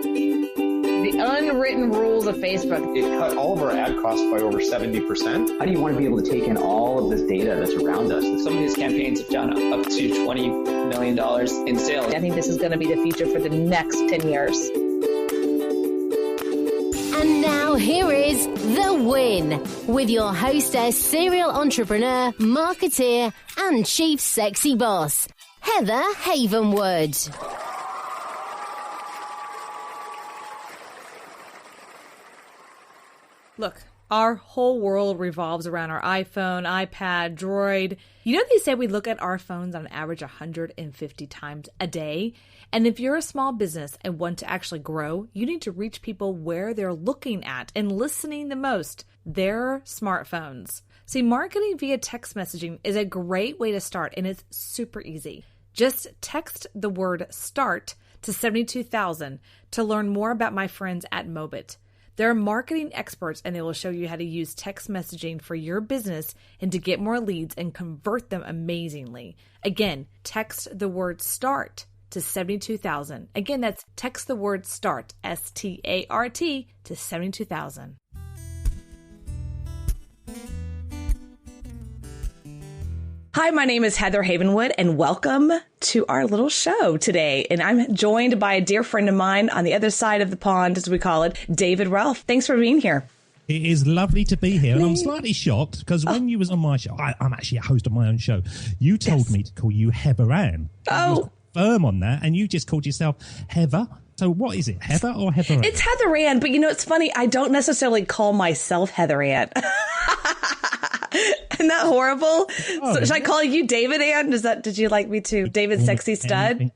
The unwritten rules of Facebook. It cut all of our ad costs by over 70%. How do you want to be able to take in all of this data that's around us? Some of these campaigns have done up to $20 million in sales. I think this is going to be the future for the next 10 years. And now here is The Win with your hostess, serial entrepreneur, marketeer, and chief sexy boss, Heather Havenwood. Look, our whole world revolves around our iPhone, iPad, Droid. You know, they say we look at our phones on average 150 times a day. And if you're a small business and want to actually grow, you need to reach people where they're looking at and listening the most, their smartphones. See, marketing via text messaging is a great way to start, and it's super easy. Just text the word START to 72,000 to learn more about my friends at Mobit. They're marketing experts, and they will show you how to use text messaging for your business and to get more leads and convert them amazingly. Again, text the word START to 72,000. Again, that's text the word START, S-T-A-R-T, to 72,000. Hi, my name is Heather Havenwood, and welcome to our little show today. And I'm joined by a dear friend of mine on the other side of the pond, as we call it, David Ralph. Thanks for being here. It is lovely to be here, and I'm slightly shocked because when you was on my show, I'm actually a host of my own show. You told me to call you Heather Ann. Oh, firm on that, and you just called yourself Heather. So what is it, Heather or Heather Ann? it's Heather Ann, but you know, it's funny. I don't necessarily call myself Heather Ann. Isn't that horrible? Oh, so should I call you David Ann? Did you like me to? David Sexy Stud?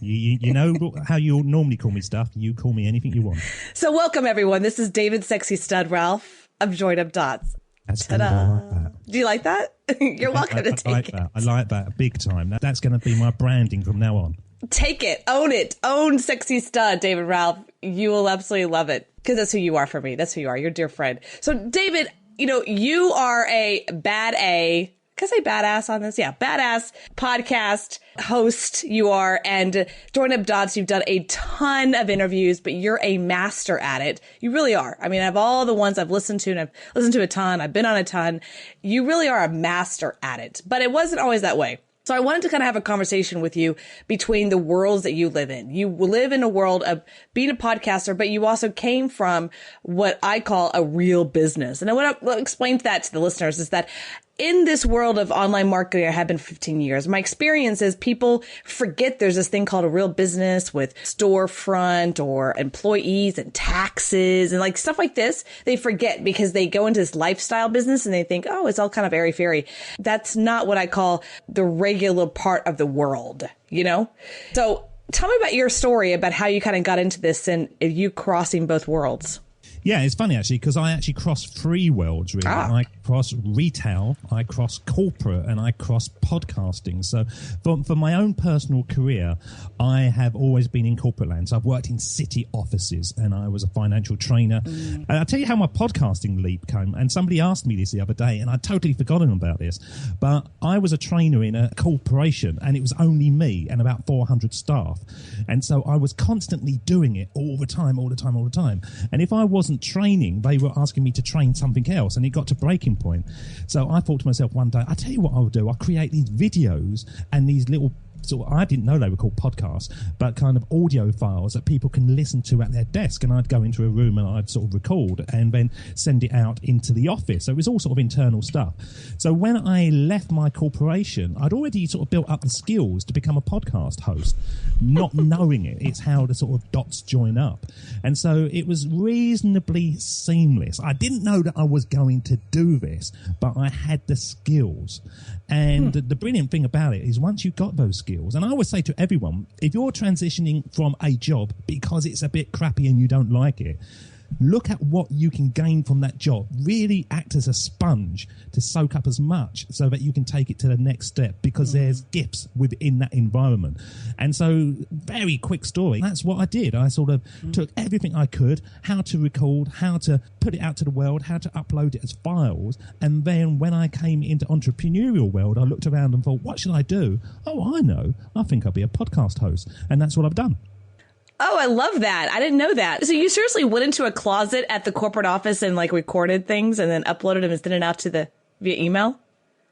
You know how you normally call me stuff. You call me anything you want. So welcome, everyone. This is David Sexy Stud Ralph of Joined Up Dots. That's good. I like that. Do you like that? You're welcome to take it. I like that big time. That's going to be my branding from now on. Take it. Own it. Own Sexy Stud, David Ralph. You will absolutely love it because that's who you are for me. That's who you are. You're a dear friend. So, David, you know, you are a can I say badass on this? Yeah, badass podcast host you are, and Join Up Dots, you've done a ton of interviews, but you're a master at it. You really are. I mean, of all the ones I've listened to, and I've listened to a ton, I've been on a ton, you really are a master at it. But it wasn't always that way. So I wanted to kind of have a conversation with you between the worlds that you live in. You live in a world of being a podcaster, but you also came from what I call a real business. And I want to explain that to the listeners is that in this world of online marketing, I have been 15 years. My experience is people forget there's this thing called a real business with storefront or employees and taxes and like stuff like this. They forget because they go into this lifestyle business and they think, oh, it's all kind of airy-fairy. That's not what I call the regular part of the world, you know? So tell me about your story about how you kind of got into this and you crossing both worlds. Yeah, it's funny actually because I actually cross three worlds really. I cross retail, I cross corporate, and I cross podcasting. So for my own personal career, I have always been in corporate land. So I've worked in city offices and I was a financial trainer. And I'll tell you how my podcasting leap came. And somebody asked me this the other day and I'd totally forgotten about this. But I was a trainer in a corporation and it was only me and about 400 staff. And so I was constantly doing it all the time. And if I wasn't training, they were asking me to train something else, and it got to breaking point. So I thought to myself one day, I tell you what I'll do, I'll create these videos and these little I didn't know they were called podcasts, but kind of audio files that people can listen to at their desk. And I'd go into a room and I'd sort of record and then send it out into the office. So it was all sort of internal stuff. So when I left my corporation, I'd already sort of built up the skills to become a podcast host, not knowing it. It's how the sort of dots join up. And so it was reasonably seamless. I didn't know that I was going to do this, but I had the skills. And the brilliant thing about it is once you've got those skills, and I always say to everyone, if you're transitioning from a job because it's a bit crappy and you don't like it, look at what you can gain from that job. Really act as a sponge to soak up as much so that you can take it to the next step, because there's gifts within that environment. And so, very quick story. That's what I did. I sort of took everything I could, how to record, how to put it out to the world, how to upload it as files. And then when I came into entrepreneurial world, I looked around and thought, what should I do? Oh, I know. I think I'll be a podcast host. And that's what I've done. Oh, I love that. I didn't know that. So you seriously went into a closet at the corporate office and like recorded things and then uploaded them and sent it out to via email?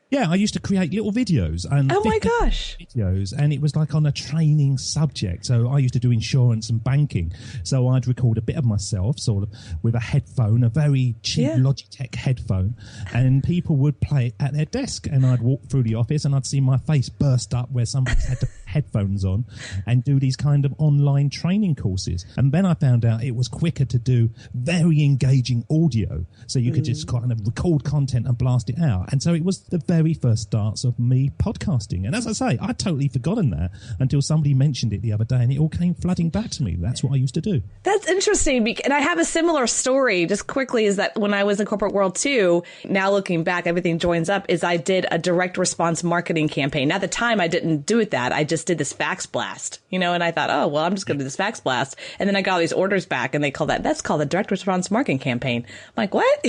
Yeah, I used to create little videos. And oh my gosh. Videos, and it was like on a training subject. So I used to do insurance and banking. So I'd record a bit of myself sort of with a headphone, a very cheap Logitech headphone, and people would play it at their desk. And I'd walk through the office and I'd see my face burst up where somebody's had the headphones on and do these kind of online training courses. And then I found out it was quicker to do very engaging audio. So you could just kind of record content and blast it out. And so it was the very first starts of me podcasting. And as I say, I'd totally forgotten that until somebody mentioned it the other day and it all came flooding back to me. That's what I used to do. That's interesting. And I have a similar story just quickly is that when I was in corporate world too, now looking back, everything joins up, is I did a direct response marketing campaign. Now, at the time, I didn't do it that. I just did this fax blast, and I thought, oh, well, I'm just going to do this fax blast. And then I got all these orders back and that's called a direct response marketing campaign. I'm like, what?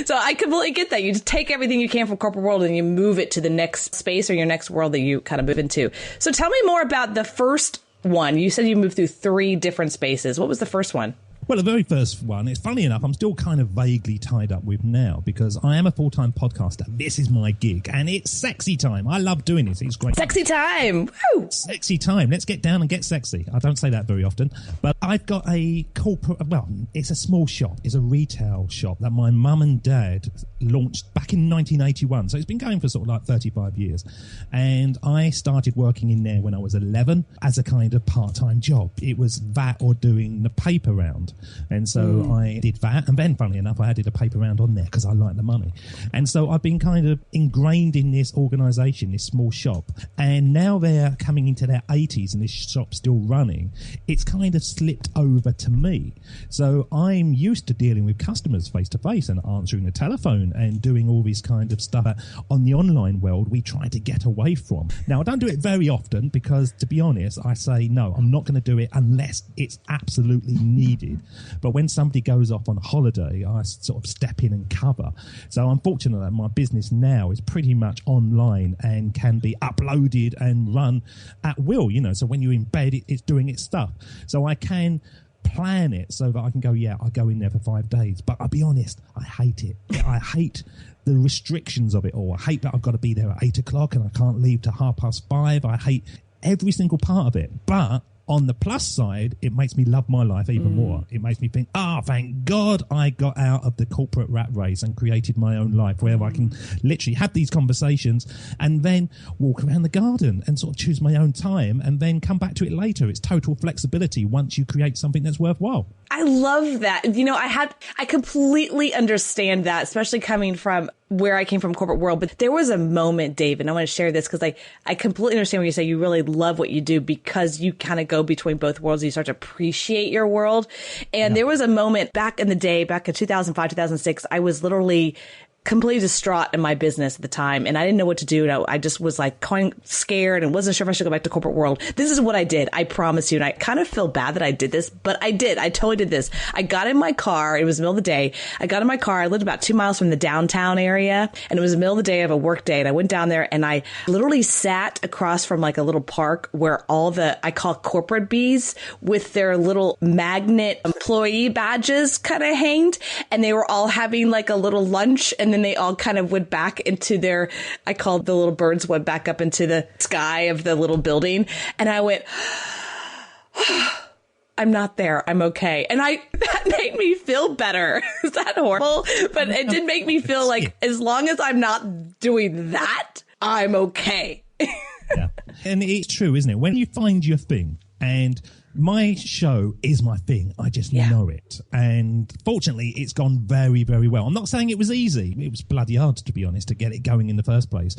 So I completely get that. You just take everything you can from corporate world and you move it to the next space or your next world that you kind of move into. So tell me more about the first one. You said you moved through 3 different spaces. What was the first one? Well, the very first one, it's funny enough, I'm still kind of vaguely tied up with now because I am a full-time podcaster. This is my gig and it's sexy time. I love doing this. It's great. Sexy time. Woo! Sexy time. Let's get down and get sexy. I don't say that very often, but I've got a corporate, well, it's a small shop. It's a retail shop that my mum and dad launched back in 1981. So it's been going for sort of like 35 years. And I started working in there when I was 11 as a kind of part-time job. It was that or doing the paper round. And so I did that. And then, funnily enough, I added a paper round on there because I like the money. And so I've been kind of ingrained in this organisation, this small shop. And now they're coming into their 80s and this shop's still running. It's kind of slipped over to me. So I'm used to dealing with customers face to face and answering the telephone and doing all this kind of stuff that on the online world we try to get away from. Now, I don't do it very often because, to be honest, I say, no, I'm not going to do it unless it's absolutely needed. But when somebody goes off on a holiday, I sort of step in and cover. So I'm fortunate that my business now is pretty much online and can be uploaded and run at will, So when you're in bed, it's doing its stuff. So I can plan it so that I can go, I go in there for 5 days. But I'll be honest, I hate it. I hate the restrictions of it all. I hate that I've got to be there at 8 o'clock and I can't leave till 5:30. I hate every single part of it. But on the plus side, it makes me love my life even more. It makes me think, thank God I got out of the corporate rat race and created my own life where I can literally have these conversations and then walk around the garden and sort of choose my own time and then come back to it later. It's total flexibility once you create something that's worthwhile. I love that. I completely understand that, especially coming from where I came from corporate world. But there was a moment, Dave, and I want to share this because I completely understand when you say you really love what you do because you kind of go between both worlds. You start to appreciate your world. And there was a moment back in the day, back in 2005, 2006, I was literally completely distraught in my business at the time. And I didn't know what to do. And I just was like scared and wasn't sure if I should go back to corporate world. This is what I did. I promise you. And I kind of feel bad that I did this, but I did. I totally did this. I got in my car. It was the middle of the day. I got in my car. I lived about 2 miles from the downtown area and it was the middle of the day of a work day. And I went down there and I literally sat across from like a little park where all I call corporate bees with their little magnet employee badges kind of hanged. And they were all having like a little lunch and then they all kind of went back into I called the little birds went back up into the sky of the little building. And I went, I'm not there. I'm okay. And that made me feel better. Is that horrible? But it did make me feel like as long as I'm not doing that, I'm okay. Yeah. And it's true, isn't it? When you find your thing, and my show is my thing. I just know it. And fortunately, it's gone very, very well. I'm not saying it was easy. It was bloody hard, to be honest, to get it going in the first place.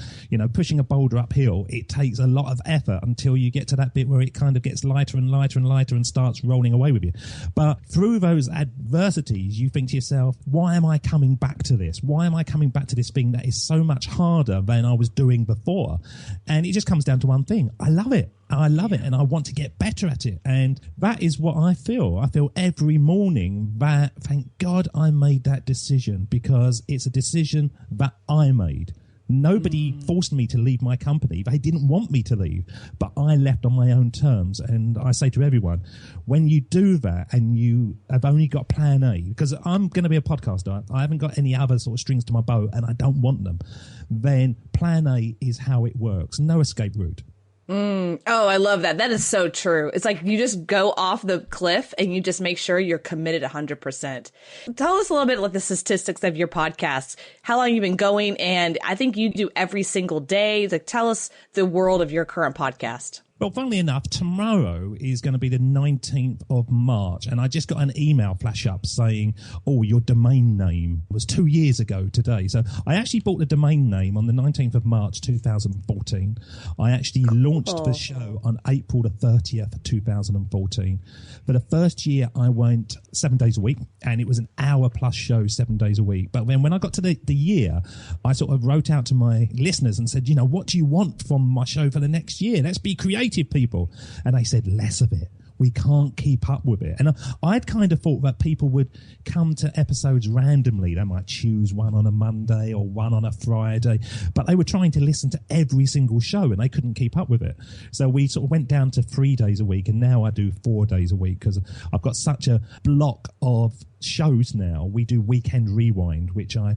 Pushing a boulder uphill, it takes a lot of effort until you get to that bit where it kind of gets lighter and lighter and lighter and starts rolling away with you. But through those adversities, you think to yourself, why am I coming back to this? Why am I coming back to this thing that is so much harder than I was doing before? And it just comes down to one thing. I love it. I love it and I want to get better at it. And that is what I feel. I feel every morning that, thank God I made that decision because it's a decision that I made. Nobody forced me to leave my company. They didn't want me to leave, but I left on my own terms. And I say to everyone, when you do that and you have only got plan A, because I'm going to be a podcaster, I haven't got any other sort of strings to my bow and I don't want them, then plan A is how it works. No escape route. Oh, I love that. That is so true. It's like you just go off the cliff and you just make sure you're committed 100%. Tell us a little bit like the statistics of your podcast, how long you've been going. And I think you do every single day. Like, tell us the world of your current podcast. Well, funnily enough, tomorrow is going to be the 19th of March, and I just got an email flash up saying, oh, your domain name was 2 years ago today. So I actually bought the domain name on the 19th of March, 2014. I actually launched the show on April the 30th, 2014. For the first year, I went 7 days a week, and it was an hour-plus show 7 days a week. But then when I got to the year, I sort of wrote out to my listeners and said, what do you want from my show for the next year? Let's be creative, people. And they said, less of it. We can't keep up with it. And I'd kind of thought that people would come to episodes randomly. They might choose one on a Monday or one on a Friday, but they were trying to listen to every single show and they couldn't keep up with it. So we sort of went down to 3 days a week, and now I do 4 days a week because I've got such a block of shows now. We do Weekend Rewind, which I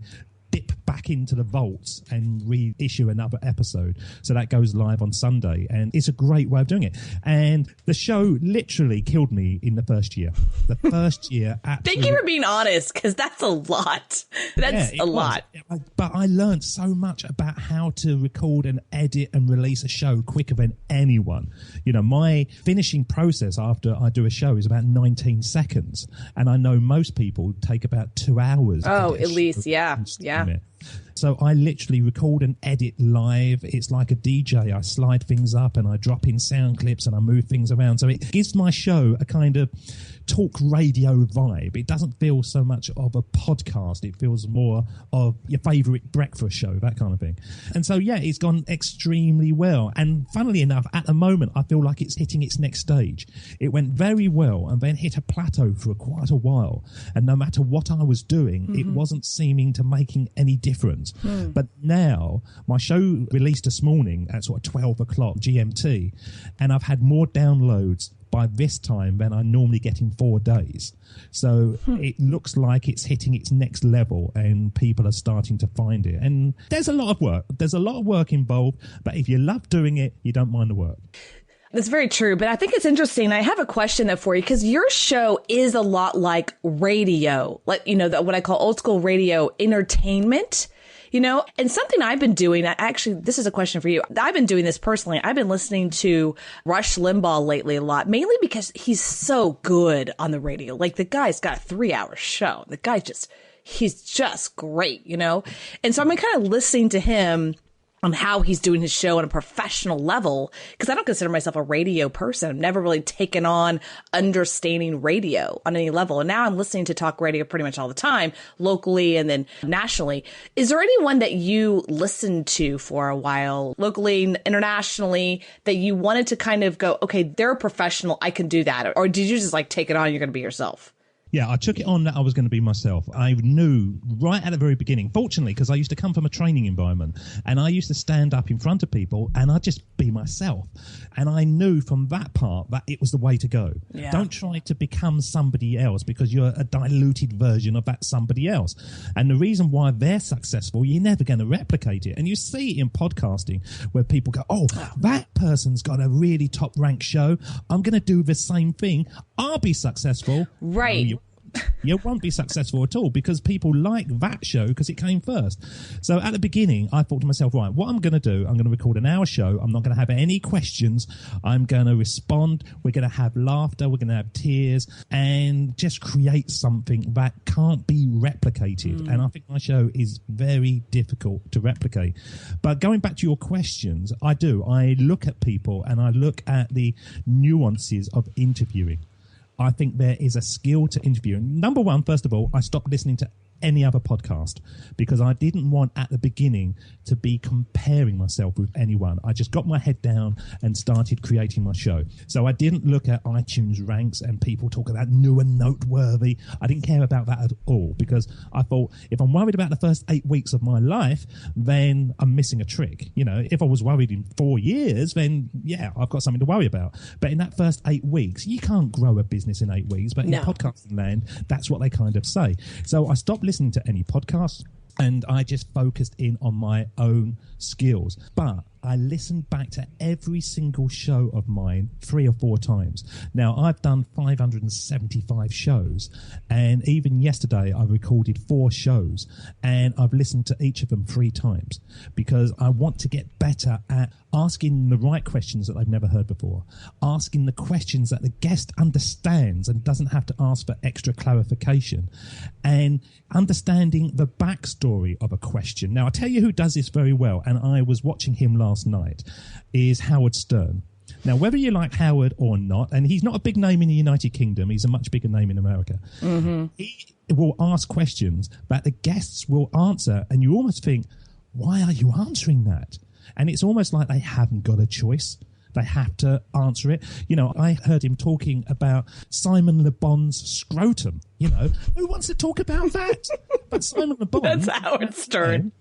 dip back into the vaults and reissue another episode. So that goes live on Sunday, and it's a great way of doing it. And the show literally killed me in the first year. The first year, thank you for being honest, because that's a lot. That's a lot. But I learned so much about how to record and edit and release a show quicker than anyone. My finishing process after I do a show is about 19 seconds, and I know most people take about 2 hours. Oh, at least, yeah. So I literally record and edit live. It's like a DJ. I slide things up and I drop in sound clips and I move things around. So it gives my show a kind of talk radio vibe. It doesn't feel so much of a podcast. It feels more of your favorite breakfast show, that kind of thing. And so, it's gone extremely well. And funnily enough, at the moment, I feel like it's hitting its next stage. It went very well and then hit a plateau for quite a while. And no matter what I was doing, it wasn't seeming to making any difference. But now my show released this morning at sort of 12 o'clock GMT, and I've had more downloads by this time than I normally get in 4 days. So it looks like it's hitting its next level and people are starting to find it. And there's a lot of work. There's a lot of work involved, but if you love doing it, you don't mind the work. That's very true. But I think it's interesting. I have a question though for you, because your show is a lot like radio, like, what I call old school radio entertainment. And something I've been doing, actually, this is a question for you. I've been doing this personally. I've been listening to Rush Limbaugh lately a lot, mainly because he's so good on the radio. Like, the guy's got a 3-hour show. The guy he's just great, And so I've been kind of listening to him on how he's doing his show on a professional level, because I don't consider myself a radio person. I've never really taken on understanding radio on any level. And now I'm listening to talk radio pretty much all the time, locally and then nationally. Is there anyone that you listened to for a while, locally, internationally, that you wanted to kind of go, okay, they're a professional, I can do that? Or did you just take it on, you're going to be yourself? Yeah, I took it on that I was going to be myself. I knew right at the very beginning, fortunately, because I used to come from a training environment and I used to stand up in front of people and I'd just be myself. And I knew from that part that it was the way to go. Yeah. Don't try to become somebody else because you're a diluted version of that somebody else. And the reason why they're successful, you're never going to replicate it. And you see it in podcasting where people go, oh, that person's got a really top ranked show. I'm going to do the same thing. I'll be successful. Right. You won't be successful at all because people like that show because it came first. So at the beginning, I thought to myself, right, what I'm going to do, I'm going to record an hour show. I'm not going to have any questions. I'm going to respond. We're going to have laughter. We're going to have tears and just create something that can't be replicated. And I think my show is very difficult to replicate. But going back to your questions, I do. I look at people and I look at the nuances of interviewing. I think there is a skill to interviewing. Number one, first of all, I stopped listening to any other podcast because I didn't want at the beginning to be comparing myself with anyone. I just got my head down and started creating my show. So I didn't look at iTunes ranks and people talk about new and noteworthy. I didn't care about that at all because I thought if I'm worried about the first 8 weeks of my life, then I'm missing a trick. You know, if I was worried in 4 years, then yeah, I've got something to worry about. But in that first 8 weeks, you can't grow a business in 8 weeks. But in podcasting land, that's what they kind of say. So I stopped listening to any podcasts and I just focused in on my own skills. But I listened back to every single show of mine 3 or 4 times. Now, I've done 575 shows, and even yesterday I recorded 4 shows, and I've listened to each of them 3 times because I want to get better at asking the right questions that I've never heard before, asking the questions that the guest understands and doesn't have to ask for extra clarification, and understanding the backstory of a question. Now, I'll tell you who does this very well, and I was watching him last night, is Howard Stern. Now, whether you like Howard or not, and he's not a big name in the United Kingdom, he's a much bigger name in America. Mm-hmm. He will ask questions that the guests will answer, and you almost think, why are you answering that? And it's almost like they haven't got a choice. They have to answer it. You know, I heard him talking about Simon Le Bon's scrotum. You know, who wants to talk about that? But Simon Le Bon... That's Howard Stern.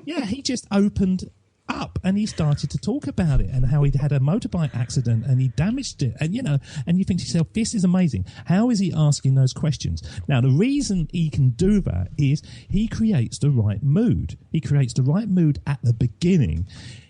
Yeah, he just opened up and he started to talk about it and how he'd had a motorbike accident and he damaged it. And, you know, and you think to yourself, this is amazing. How is he asking those questions? Now, the reason he can do that is he creates the right mood. He creates the right mood at the beginning.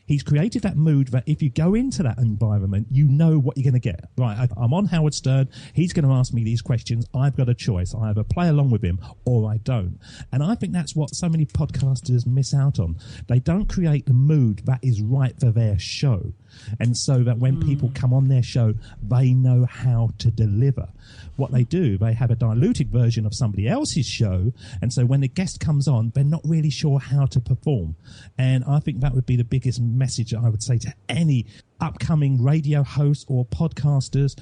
He's created that mood that if you go into that environment, you know what you're going to get. Right, I'm on Howard Stern. He's going to ask me these questions. I've got a choice. I either play along with him or I don't. And I think that's what so many podcasters miss out on. They don't create the mood that is right for their show. And so that when people come on their show, they know how to deliver. What they do, they have a diluted version of somebody else's show. And so when the guest comes on, they're not really sure how to perform. And I think that would be the biggest message I would say to any upcoming radio hosts or podcasters.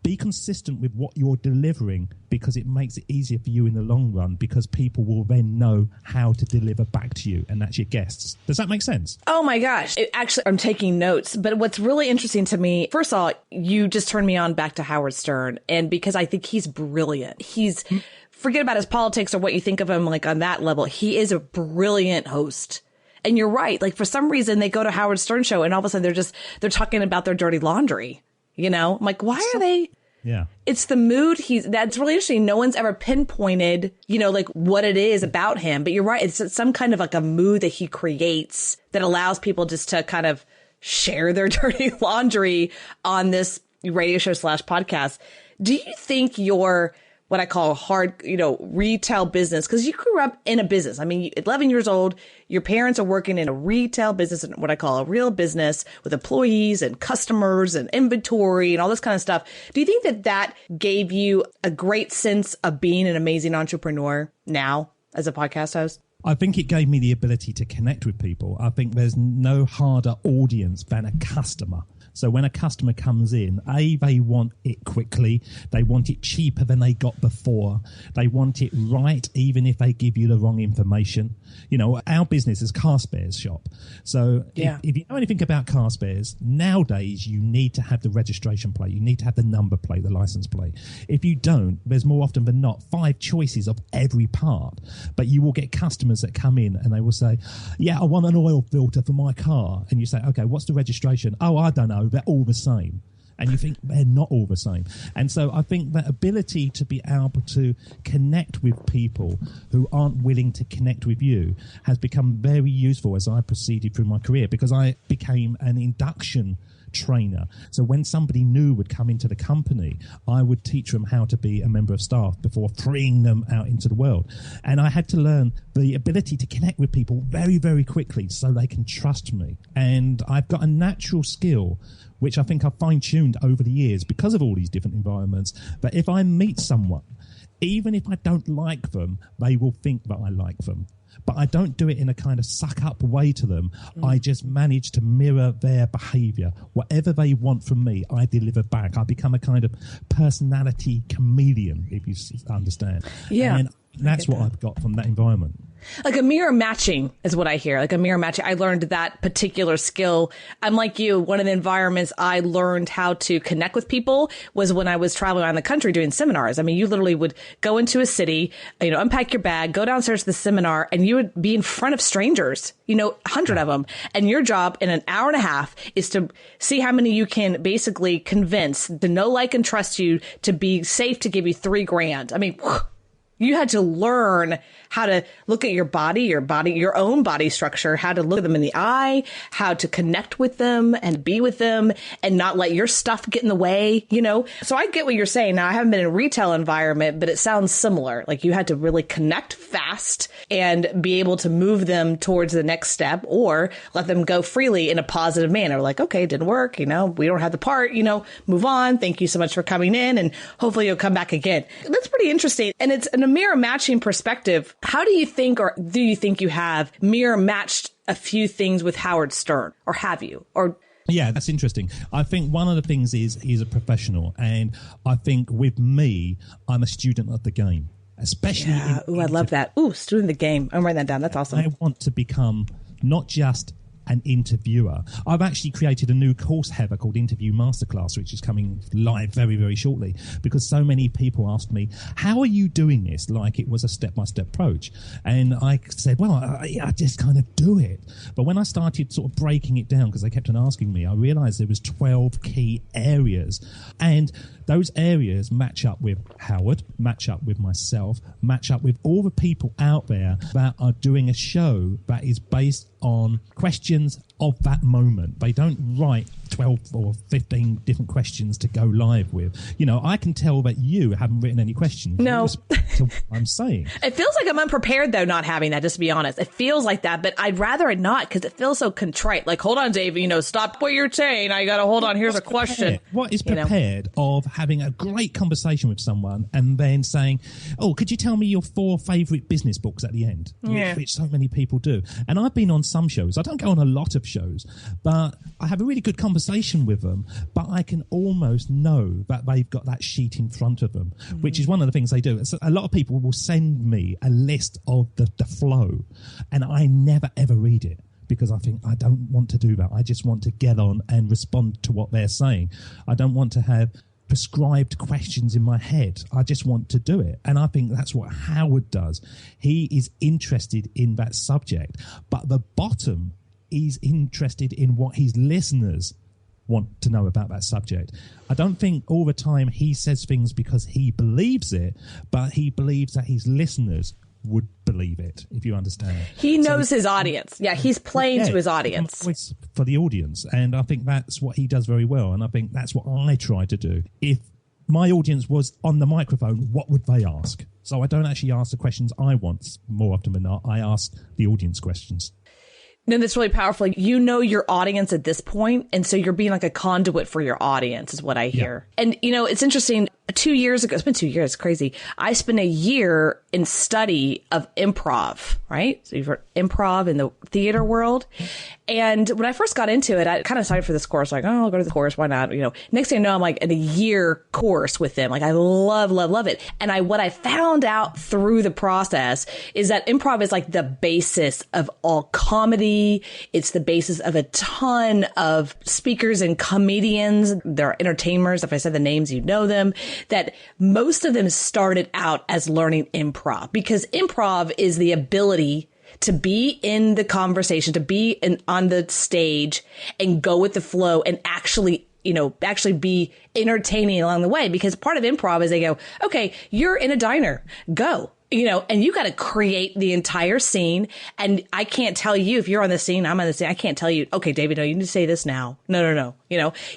Be consistent with what you're delivering because it makes it easier for you in the long run because people will then know how to deliver back to you, and that's your guests. Does that make sense? Oh my gosh. Actually, I'm taking notes, but what's really interesting to me, first of all, you just turned me on back to Howard Stern, and because I think he's brilliant. He's, forget about his politics or what you think of him like on that level. He is a brilliant host. And you're right. Like for some reason they go to Howard Stern show and all of a sudden they're talking about their dirty laundry. You know, I'm like, why are they? Yeah. It's the mood. That's really interesting. No one's ever pinpointed, you know, like what it is about him. But you're right. It's some kind of like a mood that he creates that allows people just to kind of share their dirty laundry on this radio show / podcast. Do you think your what I call hard, you know, retail business, because you grew up in a business. I mean, 11 years old, your parents are working in a retail business, and what I call a real business with employees and customers and inventory and all this kind of stuff. Do you think that gave you a great sense of being an amazing entrepreneur now as a podcast host? I think it gave me the ability to connect with people. I think there's no harder audience than a customer. So when a customer comes in, they want it quickly. They want it cheaper than they got before. They want it right, even if they give you the wrong information. You know, our business is car spares shop. So if you know anything about car spares, nowadays you need to have the registration plate. You need to have the number plate, the license plate. If you don't, there's more often than not 5 choices of every part. But you will get customers that come in and they will say, yeah, I want an oil filter for my car. And you say, okay, what's the registration? Oh, I don't know. They're all the same. And you think they're not all the same. And so I think that ability to be able to connect with people who aren't willing to connect with you has become very useful as I proceeded through my career, because I became an induction trainer. So when somebody new would come into the company, I would teach them how to be a member of staff before freeing them out into the world. And I had to learn the ability to connect with people very, very quickly so they can trust me. And I've got a natural skill, which I think I've fine-tuned over the years because of all these different environments, that if I meet someone, even if I don't like them, they will think that I like them. but I don't do it in a kind of suck up way to them. I just manage to mirror their behavior. Whatever they want from me, I deliver back. I become a kind of personality chameleon, if you understand. Yeah. And that's what I've got from that environment. Like a mirror matching is what I hear. Like a mirror matching. I learned that particular skill. I'm like you. One of the environments I learned how to connect with people was when I was traveling around the country doing seminars. I mean, you literally would go into a city, unpack your bag, go downstairs to the seminar, and you would be in front of strangers, 100 of them. And your job in an hour and a half is to see how many you can basically convince to know, like, and trust you to be safe to give you $3,000. I mean, you had to learn how to look at your own body structure, how to look at them in the eye, how to connect with them and be with them and not let your stuff get in the way, So I get what you're saying. Now, I haven't been in a retail environment, but it sounds similar. Like you had to really connect fast and be able to move them towards the next step or let them go freely in a positive manner. Like, okay, it didn't work. We don't have the part, move on. Thank you so much for coming in and hopefully you'll come back again. That's pretty interesting. And it's in a mirror matching perspective. How do you think, or do you think you have mirror matched a few things with Howard Stern, or have you? Or yeah, that's interesting. I think one of the things is he's a professional, and I think with me, I'm a student of the game, especially. Yeah. I love that. Ooh, student of the game. I'm writing that down. That's awesome. I want to become not just an interviewer. I've actually created a new course, Heather, called Interview Masterclass, which is coming live very, very shortly, because so many people asked me, how are you doing this? Like it was a step-by-step approach. And I said, well, I just kind of do it. But when I started sort of breaking it down, because they kept on asking me, I realized there was 12 key areas. And those areas match up with Howard, match up with myself, match up with all the people out there that are doing a show that is based on questions of that moment. They don't write 12 or 15 different questions to go live with. I can tell that you haven't written any questions. No. To what I'm saying. It feels like I'm unprepared, though, not having that, just to be honest. It feels like that, but I'd rather it not because it feels so contrite. Like, hold on, Dave, stop what you're saying. I got to hold on. Here's a question. What is prepared of having a great conversation with someone and then saying, oh, could you tell me your 4 favorite business books at the end? Yeah. Which so many people do. And I've been on some shows. I don't go on a lot of shows, but I have a really good conversation with them, but I can almost know that they've got that sheet in front of them, which is one of the things they do. So a lot of people will send me a list of the flow, and I never, ever read it because I think I don't want to do that. I just want to get on and respond to what they're saying. I don't want to have prescribed questions in my head. I just want to do it. And I think that's what Howard does. He is interested in that subject, but the bottom is interested in what his listeners want to know about that subject. I don't think all the time he says things because he believes it, but he believes that his listeners would believe it, if you understand. He knows his audience. Yeah, he's playing to his audience. Voice for the audience. And I think that's what he does very well. And I think that's what I try to do. If my audience was on the microphone, what would they ask? So I don't actually ask the questions I want more often than not. I ask the audience questions. No, that's really powerful. You know your audience at this point, and so you're being like a conduit for your audience is what I hear. Yeah. And, it's interesting. 2 years ago, it's been 2 years, it's crazy. I spent a year in study of improv, right? So you've heard improv in the theater world. And when I first got into it, I kind of signed for this course, like, oh, I'll go to the course. Why not? Next thing I know, I'm like in a year course with them. Like I love, love, love it. And what I found out through the process is that improv is like the basis of all comedy. It's the basis of a ton of speakers and comedians. They're entertainers. If I said the names, you know them. That most of them started out as learning improv because improv is the ability to be in the conversation, to be on the stage and go with the flow and actually be entertaining along the way. Because part of improv is they go, okay, you're in a diner, go. And you got to create the entire scene. And I can't tell you if you're on the scene, I'm on the scene. I can't tell you, okay, David, no, you need to say this now. No.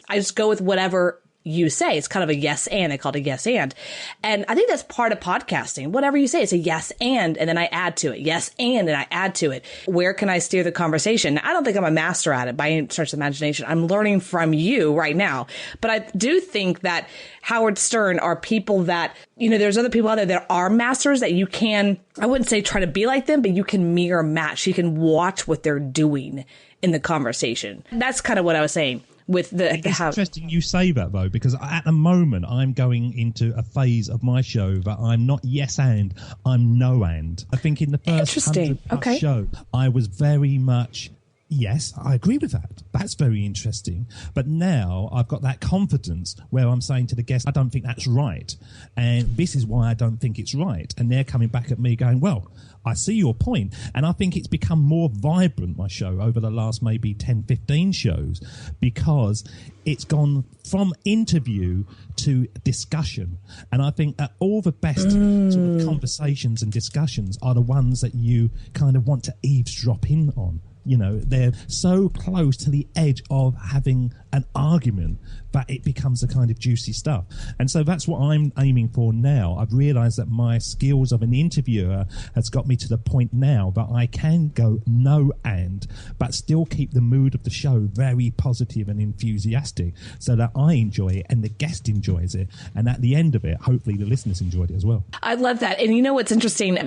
I just go with whatever you say. It's kind of a yes and. I call it a yes and. And I think that's part of podcasting. Whatever you say, it's a yes and then I add to it. Yes and I add to it. Where can I steer the conversation? I don't think I'm a master at it by any stretch of imagination. I'm learning from you right now. But I do think that Howard Stern are people that, there's other people out there that are masters that you can, I wouldn't say try to be like them, but you can mirror match. You can watch what they're doing in the conversation. That's kind of what I was saying. It's interesting you say that, though, because at the moment I'm going into a phase of my show that I'm not yes and, I'm no and. I think in the first 100+ show, I was very much, yes, I agree with that. That's very interesting. But now I've got that confidence where I'm saying to the guest, I don't think that's right. And this is why I don't think it's right. And they're coming back at me going, well, I see your point. And I think it's become more vibrant, my show, over the last maybe 10, 15 shows, because it's gone from interview to discussion. And I think that all the best sort of conversations and discussions are the ones that you kind of want to eavesdrop in on. They're so close to the edge of having an argument that it becomes a kind of juicy stuff. And so that's what I'm aiming for now. I've realized that my skills of an interviewer has got me to the point now that I can go no and, but still keep the mood of the show very positive and enthusiastic so that I enjoy it and the guest enjoys it. And at the end of it, hopefully the listeners enjoyed it as well. I love that. And what's interesting,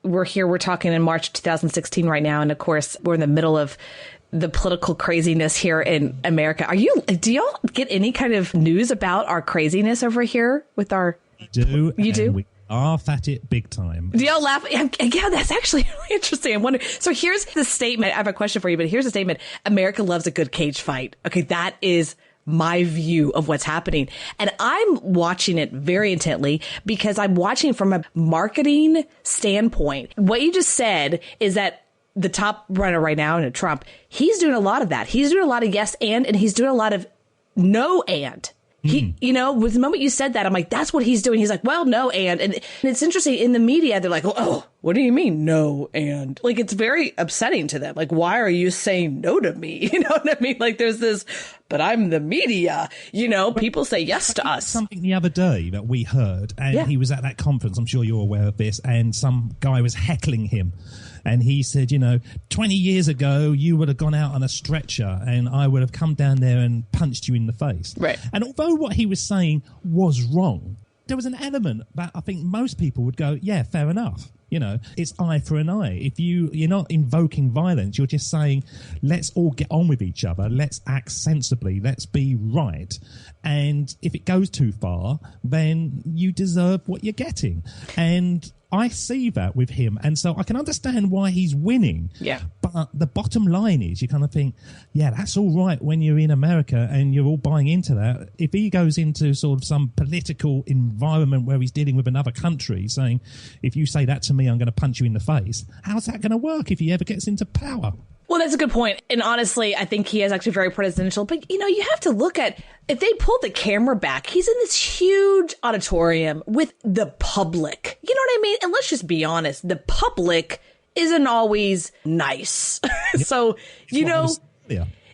we're talking in March 2016 right now. And of course, we're in the middle of the political craziness here in America. Do y'all get any kind of news about our craziness over here with our... You do? We laugh at it big time. Do y'all laugh? Yeah, that's actually really interesting. I'm wondering. So here's the statement. I have a question for you, but here's the statement. America loves a good cage fight. Okay, that is my view of what's happening. And I'm watching it very intently because I'm watching from a marketing standpoint. What you just said is that the top runner right now, Trump, he's doing a lot of that. He's doing a lot of yes and he's doing a lot of no and. With the moment you said that, I'm like, that's what he's doing. He's like, well, no and it's interesting in the media. They're like, oh, what do you mean no and? Like, it's very upsetting to them. Like, why are you saying no to me? You know what I mean? Like, there's this, but I'm the media. People say yes to us. Something the other day that we heard, and he was at that conference. I'm sure you're aware of this, and some guy was heckling him. And he said, 20 years ago, you would have gone out on a stretcher and I would have come down there and punched you in the face. Right. And although what he was saying was wrong, there was an element that I think most people would go, yeah, fair enough. It's eye for an eye. If you're not invoking violence, you're just saying, let's all get on with each other. Let's act sensibly. Let's be right. And if it goes too far, then you deserve what you're getting. And I see that with him. And so I can understand why he's winning. Yeah. But the bottom line is you kind of think, yeah, that's all right when you're in America and you're all buying into that. If he goes into sort of some political environment where he's dealing with another country saying, if you say that to me, I'm going to punch you in the face. How's that going to work if he ever gets into power? Well, that's a good point. And honestly, I think he is actually very presidential. But, you have to look at, if they pull the camera back, he's in this huge auditorium with the public. You know what I mean? And let's just be honest. The public isn't always nice. So,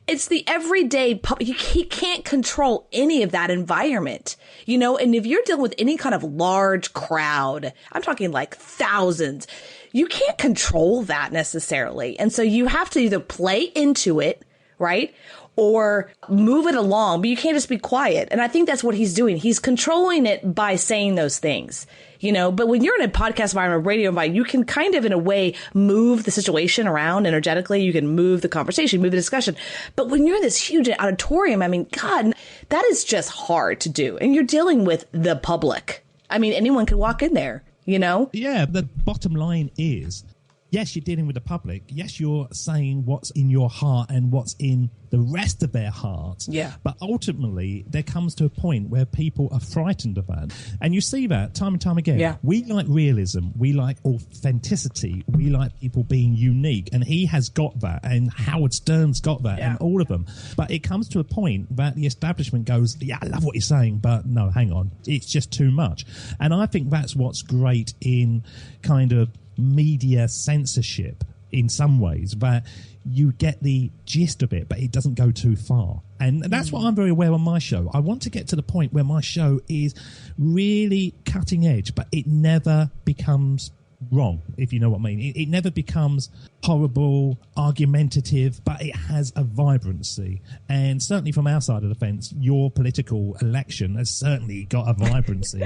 it's the everyday public. He can't control any of that environment, and if you're dealing with any kind of large crowd, I'm talking like thousands, you can't control that necessarily. And so you have to either play into it, right? Or move it along, but you can't just be quiet. And I think that's what he's doing. He's controlling it by saying those things, but when you're in a podcast environment, radio environment, you can kind of, in a way, move the situation around energetically. You can move the conversation, move the discussion. But when you're in this huge auditorium, I mean, God, that is just hard to do. And you're dealing with the public. I mean, anyone could walk in there, Yeah, the bottom line is, yes, you're dealing with the public. Yes, you're saying what's in your heart and what's in the rest of their hearts. Yeah. But ultimately, there comes to a point where people are frightened of that. And you see that time and time again. Yeah. We like realism. We like authenticity. We like people being unique. And he has got that. And Howard Stern's got that. Yeah. And all of them. But it comes to a point that the establishment goes, yeah, I love what you're saying, but no, hang on. It's just too much. And I think that's what's great in kind of media censorship in some ways, but you get the gist of it, but it doesn't go too far. And that's what I'm very aware on my show. I want to get to the point where my show is really cutting edge, but it never becomes wrong, if you know what I mean. It never becomes horrible, argumentative, but it has a vibrancy. And certainly from our side of the fence, your political election has certainly got a vibrancy.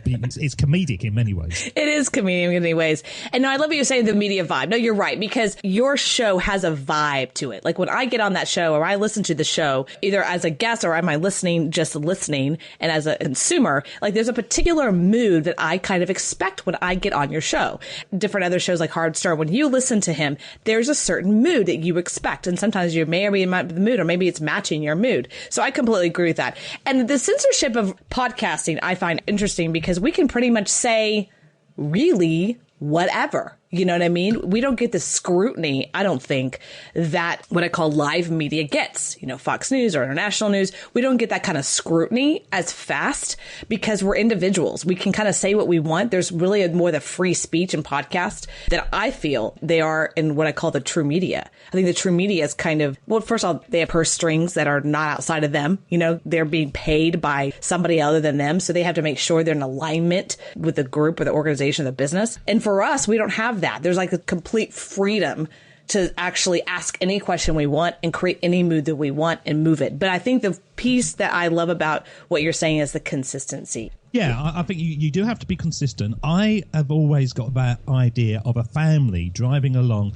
It's comedic in many ways. It is comedic in many ways. And no, I love what you're saying, the media vibe. No, you're right, because your show has a vibe to it. Like when I get on that show or I listen to the show, either as a guest or am I listening, just listening, and as a consumer, like there's a particular mood that I kind of expect when I get on your show. Different other shows like Hard Star, when you listen to him, there's a certain mood that you expect. And sometimes you may or may not be the mood, or maybe it's matching your mood. So I completely agree with that. And the censorship of podcasting, I find interesting because we can pretty much say really whatever. You know what I mean? We don't get the scrutiny, I don't think, that what I call live media gets. You know, Fox News or international news. We don't get that kind of scrutiny as fast because we're individuals. We can kind of say what we want. There's really more the free speech and podcast that I feel they are in what I call the true media. I think the true media is kind of, well, first of all, they have purse strings that are not outside of them. You know, they're being paid by somebody other than them. So they have to make sure they're in alignment with the group or the organization or the business. And for us, we don't have that. There's like a complete freedom to actually ask any question we want and create any mood that we want and move it. But I think the piece that I love about what you're saying is the consistency. Yeah, I think you do have to be consistent. I have always got that idea of a family driving along,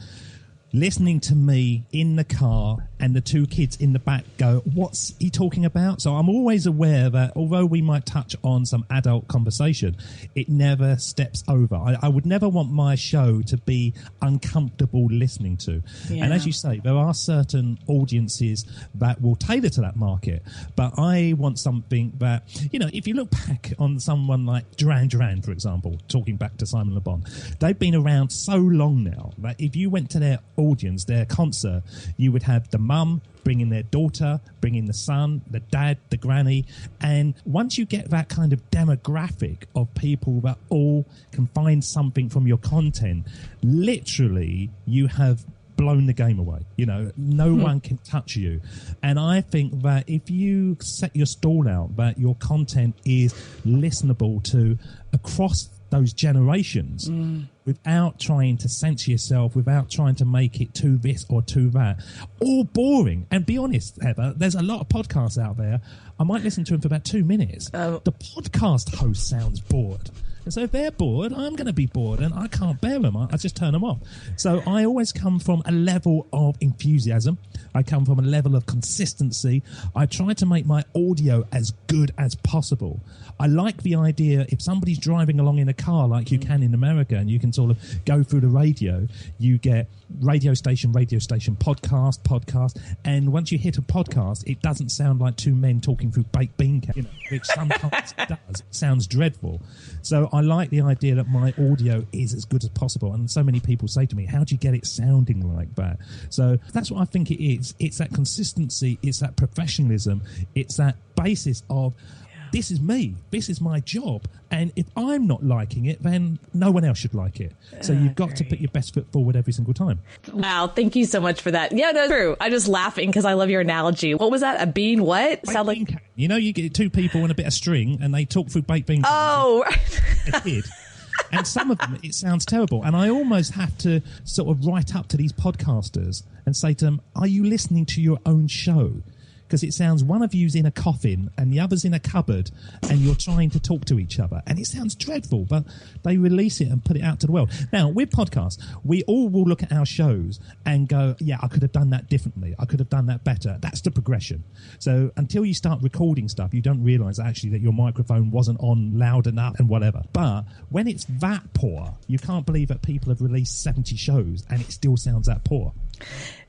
listening to me in the car, and the two kids in the back go, what's he talking about? So I'm always aware that although we might touch on some adult conversation, it never steps over. I would never want my show to be uncomfortable listening to. Yeah. And as you say, there are certain audiences that will tailor to that market. But I want something that, you know, if you look back on someone like Duran Duran, for example, talking back to Simon Le Bon, they've been around so long now that if you went to their audience, their concert, you would have the mum bringing their daughter, bringing the son, the dad, the granny. And once you get that kind of demographic of people that all can find something from your content, literally you have blown the game away. You know, no one can touch you. And I think that if you set your stall out that your content is listenable to across those generations without trying to censor yourself, without trying to make it too this or too that, or boring. And be honest, Heather, there's a lot of podcasts out there. I might listen to them for about 2 minutes. The podcast host sounds bored. And so if they're bored, I'm going to be bored, and I can't bear them. I just turn them off. So I always come from a level of enthusiasm. I come from a level of consistency. I try to make my audio as good as possible. I like the idea if somebody's driving along in a car like you can in America, and you can sort of go through the radio, you get radio station, podcast. And once you hit a podcast, it doesn't sound like two men talking through baked bean cans, which sometimes it does. It sounds dreadful. So I like the idea that my audio is as good as possible. And so many people say to me, how do you get it sounding like that? So that's what I think it is. It's that consistency. It's that professionalism. It's that basis of, this is me. This is my job. And if I'm not liking it, then no one else should like it. So you've got to put your best foot forward every single time. Wow. Thank you so much for that. Yeah, no, true. I'm just laughing because I love your analogy. What was that? A bean what? Sound like... Can. You know, you get two people and a bit of string and they talk through baked bean. Oh, a kid. And some of them, it sounds terrible. And I almost have to sort of write up to these podcasters and say to them, are you listening to your own show? Because it sounds one of you's in a coffin and the other's in a cupboard and you're trying to talk to each other. And it sounds dreadful, but they release it and put it out to the world. Now, with podcasts, we all will look at our shows and go, yeah, I could have done that differently. I could have done that better. That's the progression. So until you start recording stuff, you don't realise actually that your microphone wasn't on loud enough and whatever. But when it's that poor, you can't believe that people have released 70 shows and it still sounds that poor.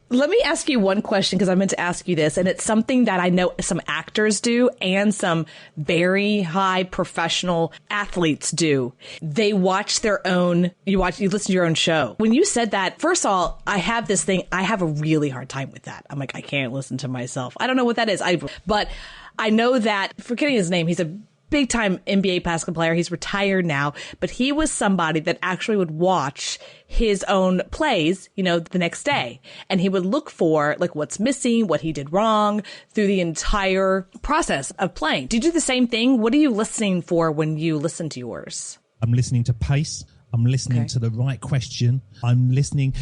Let me ask you one question, because I meant to ask you this, and it's something that I know some actors do and some very high professional athletes do. They watch their own, you listen to your own show. When you said that, first of all, I have this thing, I have a really hard time with that. I'm like, I can't listen to myself. I don't know what that is. But I know that, forgetting his name, he's a big time NBA basketball player. He's retired now, but he was somebody that actually would watch his own plays, the next day. And he would look for like what's missing, what he did wrong through the entire process of playing. Do you do the same thing? What are you listening for when you listen to yours? I'm listening to pace. I'm listening to the right question. I'm listening.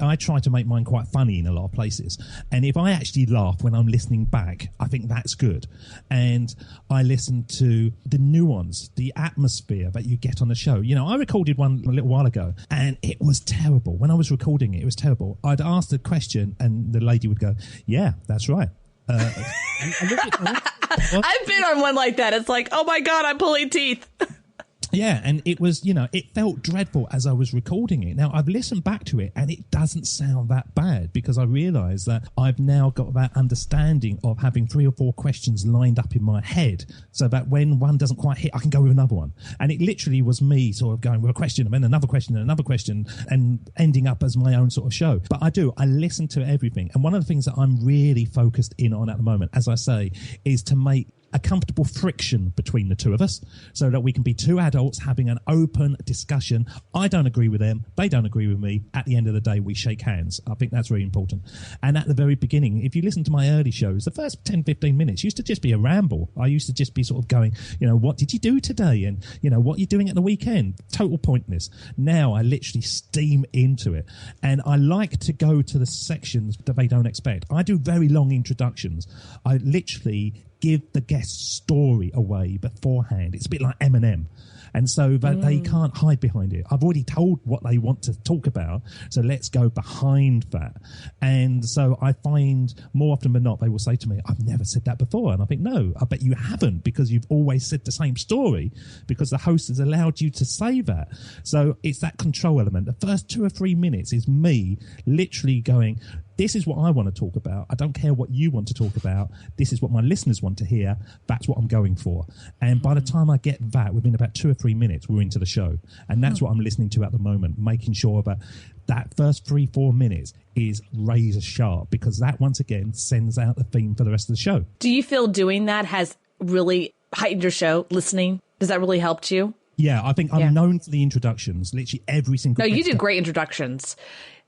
I try to make mine quite funny in a lot of places. And if I actually laugh when I'm listening back, I think that's good. And I listen to the nuance, the atmosphere that you get on the show. I recorded one a little while ago and it was terrible. When I was recording it, it was terrible. I'd ask the question and the lady would go, yeah, that's right. I've been on one like that. It's like, oh my God, I'm pulling teeth. Yeah, and it was, it felt dreadful as I was recording it. Now, I've listened back to it, and it doesn't sound that bad because I realise that I've now got that understanding of having 3 or 4 questions lined up in my head so that when one doesn't quite hit, I can go with another one. And it literally was me sort of going with a question and then another question and another question and ending up as my own sort of show. But I listen to everything. And one of the things that I'm really focused in on at the moment, as I say, is to make a comfortable friction between the two of us so that we can be 2 adults having an open discussion. I don't agree with them. They don't agree with me. At the end of the day, we shake hands. I think that's very important. And at the very beginning, if you listen to my early shows, the first 10, 15 minutes used to just be a ramble. I used to just be sort of going, what did you do today? And, what are you doing at the weekend? Total pointless. Now I literally steam into it. And I like to go to the sections that they don't expect. I do very long introductions. I literally give the guest's story away beforehand. It's a bit like Eminem. And so that they can't hide behind it. I've already told what they want to talk about, so let's go behind that. And so I find more often than not, they will say to me, I've never said that before. And I think, no, I bet you haven't, because you've always said the same story because the host has allowed you to say that. So it's that control element. The first 2 or 3 minutes is me literally going, this is what I want to talk about. I don't care what you want to talk about. This is what my listeners want to hear. That's what I'm going for. And by the time I get that, within about 2 or 3 minutes, we're into the show. And that's what I'm listening to at the moment, making sure that first 3-4 minutes is razor sharp, because that, once again, sends out the theme for the rest of the show. Do you feel doing that has really heightened your show, listening? Does that really help you? Yeah, I think I'm known for the introductions, literally every single... No, you do great introductions.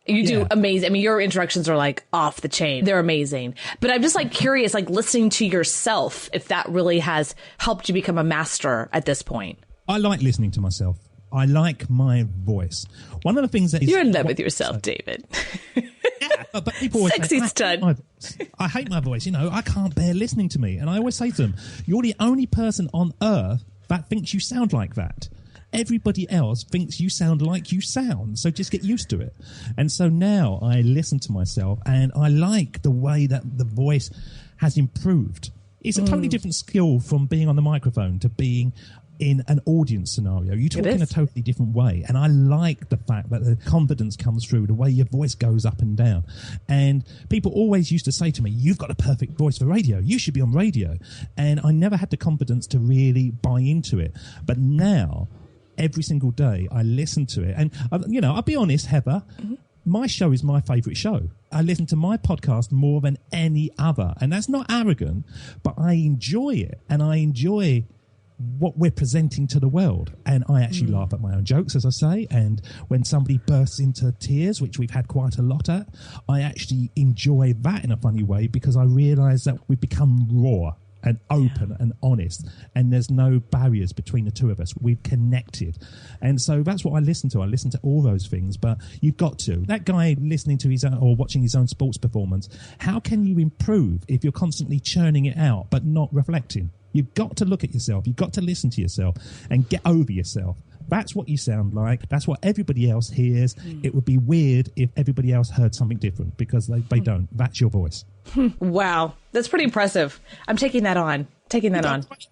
You do amazing. I mean, your introductions are like off the chain. They're amazing. But I'm just like curious, like listening to yourself, if that really has helped you become a master at this point. I like listening to myself. I like my voice. One of the things that is... You're in love with yourself, David. Yeah, but people always Sexy say, stud. I hate my voice. I can't bear listening to me. And I always say to them, you're the only person on earth that thinks you sound like that. Everybody else thinks you sound like you sound, so just get used to it. And so now I listen to myself, and I like the way that the voice has improved. It's a totally different skill from being on the microphone to being in an audience scenario. You talk in a totally different way. And I like the fact that the confidence comes through, the way your voice goes up and down. And people always used to say to me, you've got a perfect voice for radio. You should be on radio. And I never had the confidence to really buy into it. But now, every single day, I listen to it. And, I'll be honest, Heather, my show is my favourite show. I listen to my podcast more than any other. And that's not arrogant, but I enjoy it. And I enjoy what we're presenting to the world. And I actually laugh at my own jokes, as I say. And when somebody bursts into tears, which we've had quite a lot at, I actually enjoy that in a funny way, because I realise that we've become raw and open and honest, and there's no barriers between the two of us. We've connected. And so that's what I listen to. I listen to all those things, but you've got to. That guy listening to his own, or watching his own sports performance, how can you improve if you're constantly churning it out but not reflecting? You've got to look at yourself. You've got to listen to yourself and get over yourself. That's what you sound like. That's what everybody else hears. It would be weird if everybody else heard something different, because they don't. That's your voice. Wow. That's pretty impressive. I'm taking that on.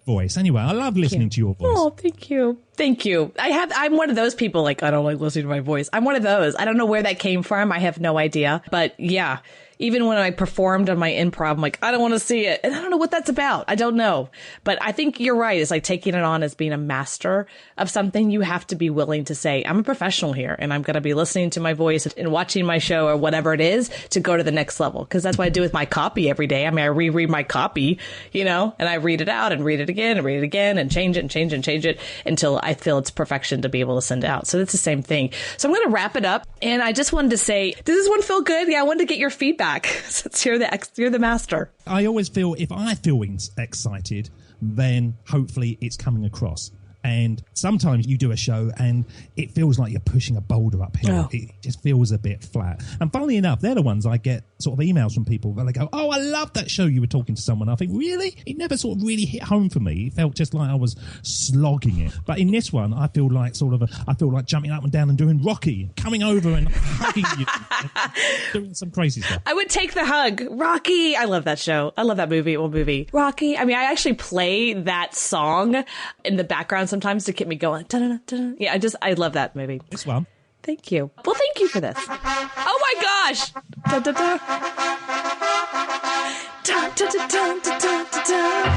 Voice. Anyway, I love listening to your voice. Oh, thank you. Thank you. I'm one of those people, like, I don't like listening to my voice. I'm one of those. I don't know where that came from. I have no idea. But yeah, even when I performed on my improv, I'm like, I don't want to see it. And I don't know what that's about. I don't know. But I think you're right. It's like taking it on as being a master of something. You have to be willing to say, I'm a professional here and I'm going to be listening to my voice and watching my show or whatever it is to go to the next level. Because that's what I do with my copy every day. I mean, I reread my copy, you know, and I read it out and read it again and read it again and change it and change it and change it until I feel it's perfection to be able to send out. So it's the same thing. So I'm going to wrap it up. And I just wanted to say, does this one feel good? Yeah, I wanted to get your feedback since you're the master. I always feel if I feel excited, then hopefully it's coming across. And sometimes you do a show and it feels like you're pushing a boulder uphill. Oh. It just feels a bit flat. And funnily enough, they're the ones I get sort of emails from people where they go, oh, I love that show you were talking to someone. I think, really? It never sort of really hit home for me. It felt just like I was slogging it. But in this one, I feel like jumping up and down and doing Rocky, coming over and hugging you, and doing some crazy stuff. I would take the hug. Rocky. I love that show. I love that movie. Old movie. Rocky. I mean, I actually play that song in the background sometimes to keep me going. Da-da-da-da. Yeah, I love that movie. This one. Thank you. Well, thank you for this. Oh my gosh. Da-da-da.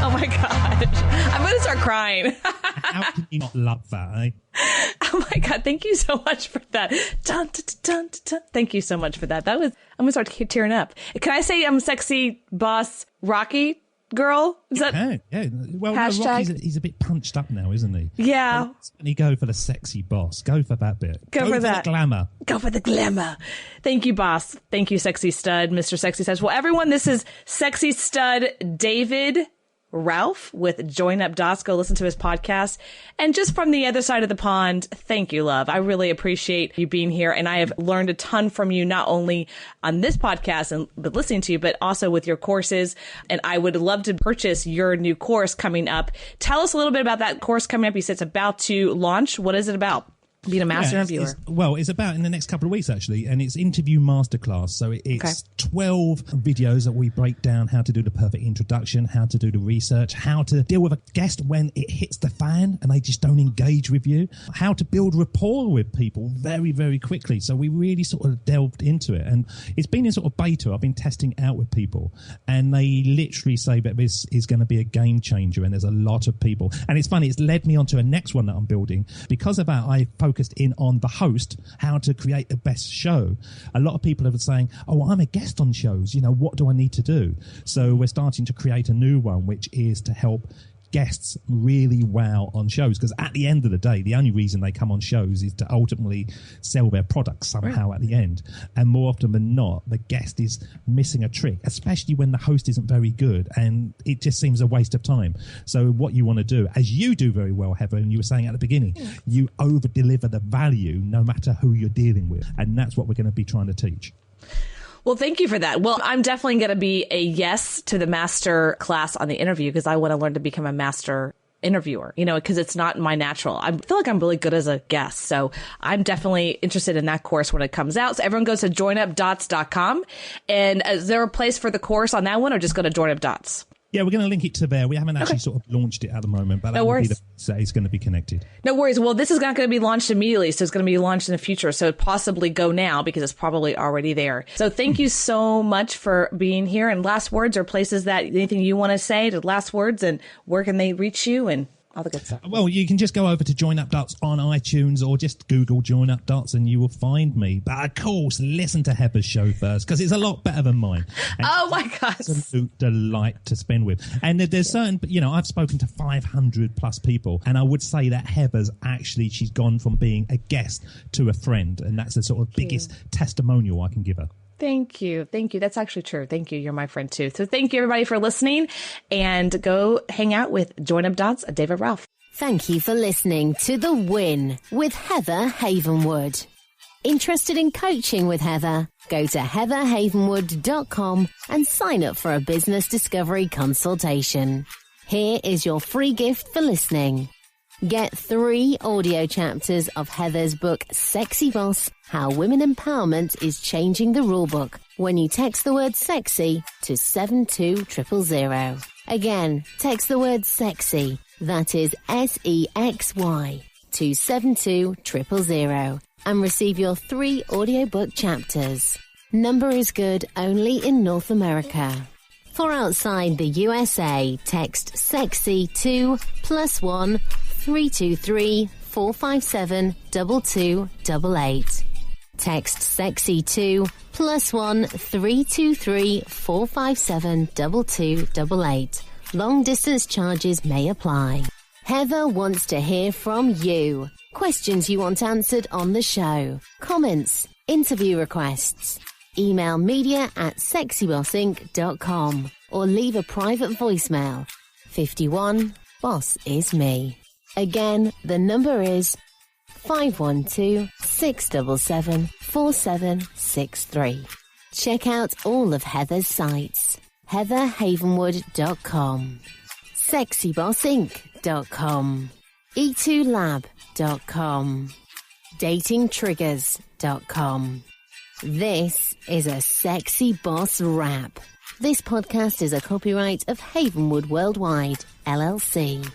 Oh my gosh. I'm going to start crying. How can you not love that, eh? Oh my God. Thank you so much for that. Thank you so much for that. I'm going to start tearing up. Can I say I'm sexy boss Rocky girl? Is that yeah. Well, no, Rocky's he's a bit punched up now, isn't he? Yeah. When you go for the sexy boss, go for that bit. Go for that. The glamour. Go for the glamour. Thank you, boss. Thank you, sexy stud, Mr. Sexy Stud. Well, everyone, this is sexy stud David Ralph with Join Up Dots. Go listen to his podcast. And just from the other side of the pond, thank you, love. I really appreciate you being here. And I have learned a ton from you, not only on this podcast and listening to you, but also with your courses. And I would love to purchase your new course coming up. Tell us a little bit about that course coming up. You said it's about to launch. What is it about? Being a master interviewer. It's about in the next couple of weeks, actually, and it's interview masterclass. So it's 12 videos that we break down how to do the perfect introduction, how to do the research, how to deal with a guest when it hits the fan and they just don't engage with you, how to build rapport with people very, very quickly. So we really sort of delved into it, and it's been in sort of beta. I've been testing out with people, and they literally say that this is going to be a game changer, and there's a lot of people. And it's funny, it's led me on to a next one that I'm building. Because of that, I focused in on the host, how to create the best show. A lot of people are saying, oh, I'm a guest on shows, what do I need to do? So we're starting to create a new one, which is to help guests really wow on shows, because at the end of the day, the only reason they come on shows is to ultimately sell their products somehow at the end. And more often than not, the guest is missing a trick, especially when the host isn't very good, and it just seems a waste of time. So what you want to do, as you do very well, Heather, and you were saying at the beginning, you over deliver the value no matter who you're dealing with, and that's what we're going to be trying to teach. Well, thank you for that. Well, I'm definitely going to be a yes to the master class on the interview, because I want to learn to become a master interviewer, because it's not my natural. I feel like I'm really good as a guest. So I'm definitely interested in that course when it comes out. So everyone goes to joinupdots.com. And is there a place for the course on that one, or just go to Join Up Dots? Yeah, we're going to link it to there. We haven't actually sort of launched it at the moment, but that will be the place that it's going to be connected. No worries. Well, this is not going to be launched immediately, so it's going to be launched in the future. So possibly go now, because it's probably already there. So thank you so much for being here. And last words, or places that anything you want to say to last words, and where can they reach you and all the good stuff? Well, you can just go over to Join Up Dots on iTunes, or just Google Join Up Dots and you will find me. But of course, listen to Heather's show first, because it's a lot better than mine. And oh my God. It's an absolute delight to spend with. And there's certain, I've spoken to 500 plus people, and I would say that Heather's actually, she's gone from being a guest to a friend. And that's the sort of biggest testimonial I can give her. Thank you. Thank you. That's actually true. Thank you. You're my friend too. So thank you everybody for listening, and go hang out with Join Up Dots, David Ralph. Thank you for listening to The Win with Heather Havenwood. Interested in coaching with Heather? Go to heatherhavenwood.com and sign up for a business discovery consultation. Here is your free gift for listening. Get 3 audio chapters of Heather's book, Sexy Boss, How Women Empowerment is Changing the Rulebook, when you text the word sexy to 72000. Again, text the word sexy, that is SEXY, to 72000, and receive your 3 audiobook chapters. Number is good only in North America. For outside the USA, text SEXY to +1 323 457 2288. Text SEXY to +1 323 457 2288. Long distance charges may apply. Heather wants to hear from you. Questions you want answered on the show. Comments, interview requests. Email media@sexybossinc.com or leave a private voicemail. 51 Boss is me. Again, the number is 512-677-4763. Check out all of Heather's sites. heatherhavenwood.com, sexybossinc.com, e2lab.com, datingtriggers.com. This is a Sexy Boss Wrap. This podcast is a copyright of Havenwood Worldwide, LLC.